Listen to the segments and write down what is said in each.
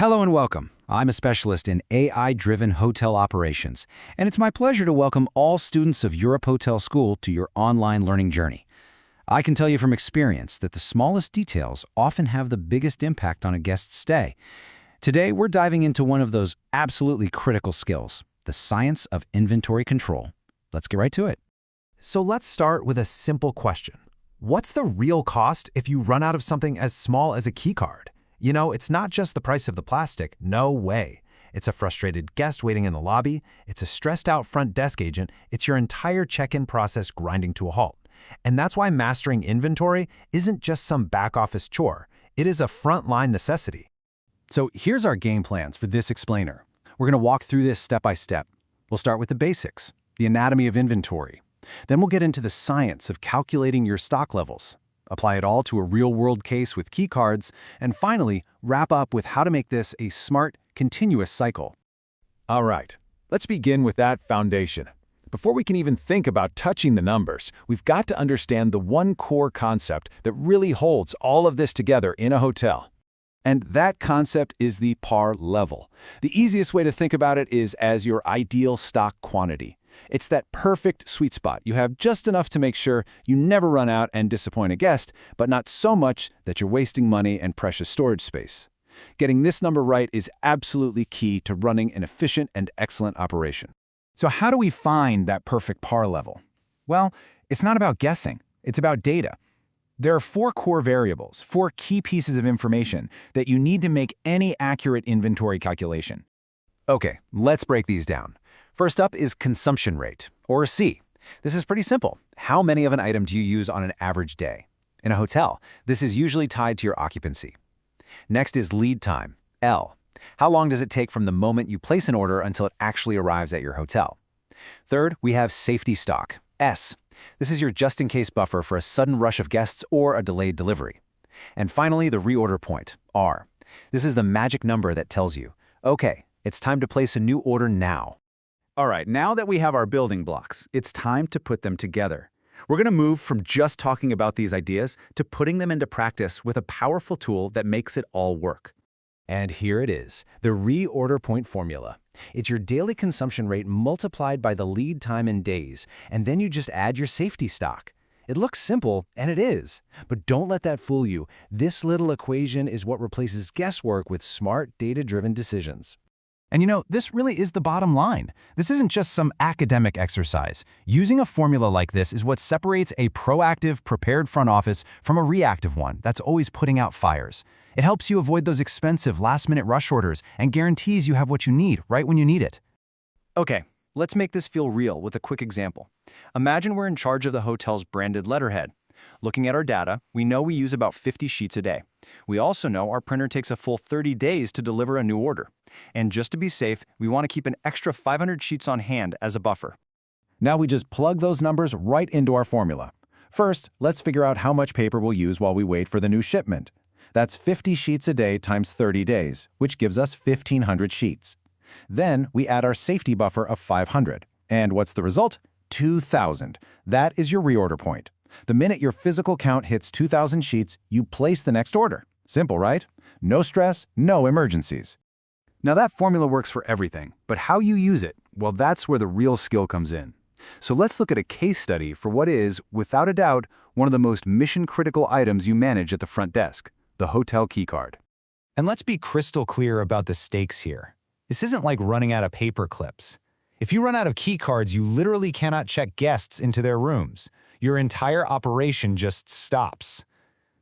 Hello and welcome. I'm a specialist in AI-driven hotel operations, and it's my pleasure to welcome all students of Europe Hotel School to your online learning journey. I can tell you from experience that the smallest details often have the biggest impact on a guest's stay. Today, we're diving into one of those absolutely critical skills, the science of inventory control. Let's get right to it. So let's start with a simple question. What's the real cost if you run out of something as small as a key card? You know, it's not just the price of the plastic, no way. It's a frustrated guest waiting in the lobby, it's a stressed out front desk agent, it's your entire check-in process grinding to a halt. And that's why mastering inventory isn't just some back office chore, it is a frontline necessity. So here's our game plans for this explainer. We're going to walk through this step by step. We'll start with the basics, the anatomy of inventory. Then we'll get into the science of calculating your stock levels, apply it all to a real-world case with key cards, and finally, wrap up with how to make this a smart, continuous cycle. All right, let's begin with that foundation. Before we can even think about touching the numbers, we've got to understand the one core concept that really holds all of this together in a hotel. And that concept is the par level. The easiest way to think about it is as your ideal stock quantity. It's that perfect sweet spot. You have just enough to make sure you never run out and disappoint a guest, but not so much that you're wasting money and precious storage space. Getting this number right is absolutely key to running an efficient and excellent operation. So how do we find that perfect par level? Well, it's not about guessing. It's about data. There are 4 core variables, 4 key pieces of information that you need to make any accurate inventory calculation. Okay, let's break these down. First up is consumption rate, or C. This is pretty simple. How many of an item do you use on an average day? In a hotel, this is usually tied to your occupancy. Next is lead time, L. How long does it take from the moment you place an order until it actually arrives at your hotel? Third, we have safety stock, S. This is your just-in-case buffer for a sudden rush of guests or a delayed delivery. And finally, the reorder point, R. This is the magic number that tells you, okay, it's time to place a new order now. All right, now that we have our building blocks, it's time to put them together. We're going to move from just talking about these ideas to putting them into practice with a powerful tool that makes it all work. And here it is, the reorder point formula. It's your daily consumption rate multiplied by the lead time in days, and then you just add your safety stock. It looks simple, and it is. But don't let that fool you. This little equation is what replaces guesswork with smart, data-driven decisions. And you know, this really is the bottom line. This isn't just some academic exercise. Using a formula like this is what separates a proactive, prepared front office from a reactive one that's always putting out fires. It helps you avoid those expensive last-minute rush orders and guarantees you have what you need right when you need it. Okay, let's make this feel real with a quick example. Imagine we're in charge of the hotel's branded letterhead. Looking at our data, we know we use about 50 sheets a day. We also know our printer takes a full 30 days to deliver a new order. And just to be safe, we want to keep an extra 500 sheets on hand as a buffer. Now we just plug those numbers right into our formula. First, let's figure out how much paper we'll use while we wait for the new shipment. That's 50 sheets a day times 30 days, which gives us 1,500 sheets. Then we add our safety buffer of 500. And what's the result? 2,000. That is your reorder point. The minute your physical count hits 2,000 sheets, you place the next order. Simple, right? No stress, no emergencies. Now that formula works for everything, but how you use it, well, that's where the real skill comes in. So let's look at a case study for what is, without a doubt, one of the most mission-critical items you manage at the front desk, the hotel keycard. And let's be crystal clear about the stakes here. This isn't like running out of paper clips. If you run out of key cards, you literally cannot check guests into their rooms. Your entire operation just stops.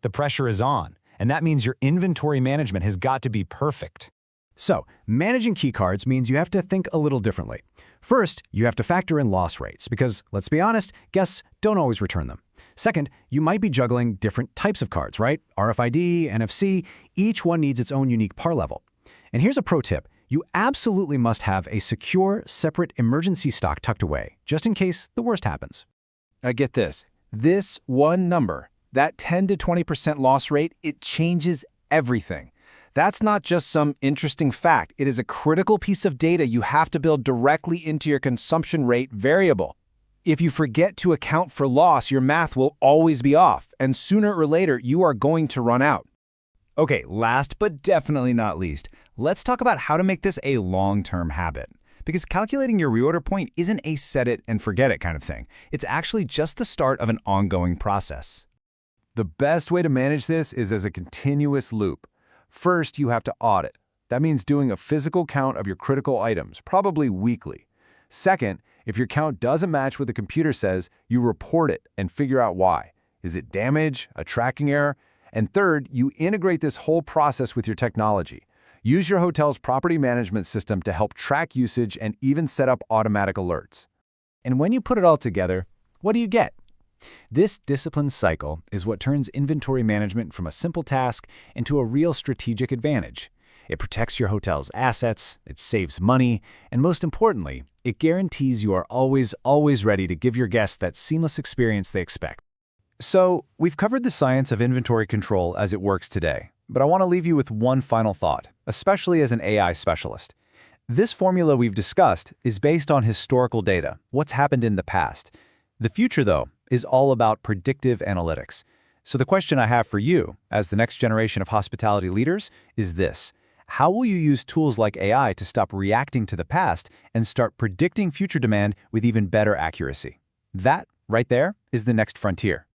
The pressure is on, and that means your inventory management has got to be perfect. So, managing key cards means you have to think a little differently. First, you have to factor in loss rates because, let's be honest, guests don't always return them. Second, you might be juggling different types of cards, right? RFID, NFC, each one needs its own unique par level. And here's a pro tip. You absolutely must have a secure, separate emergency stock tucked away, just in case the worst happens. Get this. This one number, that 10 to 20% loss rate, it changes everything. That's not just some interesting fact. It is a critical piece of data you have to build directly into your consumption rate variable. If you forget to account for loss, your math will always be off, and sooner or later, you are going to run out. Okay, last but definitely not least, Let's talk about how to make this a long-term habit. Because calculating your reorder point isn't a set-it-and-forget-it kind of thing. It's actually just the start of an ongoing process. The best way to manage this is as a continuous loop. First, you have to audit. That means doing a physical count of your critical items, probably weekly. Second, if your count doesn't match what the computer says, you report it and figure out why. Is it damage, a tracking error? And third, you integrate this whole process with your technology. Use your hotel's property management system to help track usage and even set up automatic alerts. And when you put it all together, what do you get? This disciplined cycle is what turns inventory management from a simple task into a real strategic advantage. It protects your hotel's assets, it saves money, and most importantly, it guarantees you are always ready to give your guests that seamless experience they expect. So, we've covered the science of inventory control as it works today, but I want to leave you with one final thought, especially as an AI specialist. This formula we've discussed is based on historical data, what's happened in the past. The future, though, is all about predictive analytics. So the question I have for you, as the next generation of hospitality leaders, is this. How will you use tools like AI to stop reacting to the past and start predicting future demand with even better accuracy? That, right there, is the next frontier.